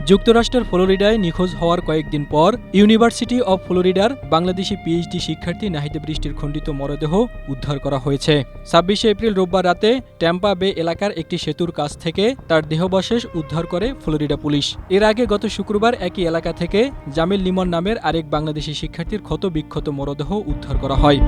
যুক্তরাষ্ট্রের ফ্লোরিডায় নিখোঁজ হওয়ার কয়েকদিন পর ইউনিভার্সিটি অব ফ্লোরিডার বাংলাদেশি পিএইচডি শিক্ষার্থী নাহিদা বৃষ্টির খণ্ডিত মরদেহ উদ্ধার করা হয়েছে। ২৬শে এপ্রিল রোববার রাতে ট্যাম্পা বে এলাকার একটি সেতুর কাছ থেকে তার দেহাবশেষ উদ্ধার করে ফ্লোরিডা পুলিশ। এর আগে গত শুক্রবার একই এলাকা থেকে জামিল লিমন নামের আরেক বাংলাদেশি শিক্ষার্থীর ক্ষতবিক্ষত মরদেহ উদ্ধার করা হয়।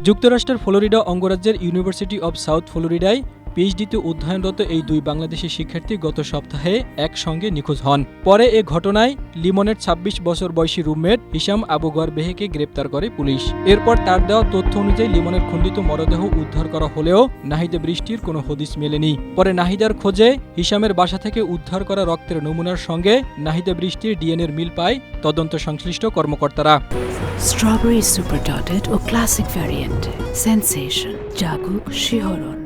যুক্তরাষ্ট্রের ফ্লোরিডা অঙ্গরাজ্যের ইউনিভার্সিটি অব সাউথ ফ্লোরিডায় পিএইচডিতে অধ্যয়নরত এই দুই বাংলাদেশি শিক্ষার্থী গত সপ্তাহে একসঙ্গে নিখোঁজ হন। পরে এ ঘটনায় লিমনের ২৬ বছর বয়সী রুমমেট হিশাম আবু গরবেহকে গ্রেপ্তার করে পুলিশ। এরপর তার দেওয়া তথ্য অনুযায়ী লিমনের খণ্ডিত মরদেহ উদ্ধার করা হলেও নাহিদা বৃষ্টির কোনো হদিস মেলেনি। পরে নাহিদার খোঁজে হিশামের বাসা থেকে উদ্ধার করা রক্তের নমুনার সঙ্গে নাহিদা বৃষ্টির ডিএনএর মিল পায় তদন্ত সংশ্লিষ্ট কর্মকর্তারা। স্ট্রবেরি সুপার ডটেড ও ক্লাসিক ভ্যারিয়েন্ট সেন্সেশন জাগুক শিহরণ।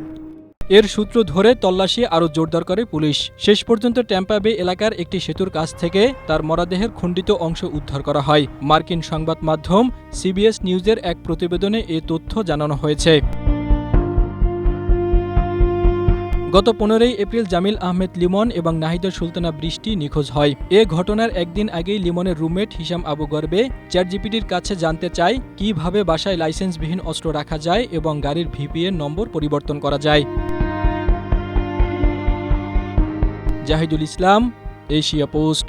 এর সূত্র ধরে তল্লাশি আরও জোরদার করে পুলিশ। শেষ পর্যন্ত ট্যাম্পা বে এলাকার একটি সেতুর কাছ থেকে তার মরদেহের খণ্ডিত অংশ উদ্ধার করা হয়। মার্কিন সংবাদ মাধ্যম সিবিএস নিউজের এক প্রতিবেদনে এ তথ্য জানানো হয়েছে। গত ১৫ই এপ্রিল জামিল আহমেদ লিমন এবং নাহিদা সুলতানা বৃষ্টি নিখোঁজ হয়। এ ঘটনার একদিন আগেই লিমনের রুমমেট হিশাম আবু গরবে চ্যাটজিপিটির কাছে জানতে চায় কিভাবে বাসায় লাইসেন্সবিহীন অস্ত্র রাখা যায় এবং গাড়ির ভিপিএন নম্বর পরিবর্তন করা যায়। জাহিদুল ইসলাম, এশিয়া পোস্ট।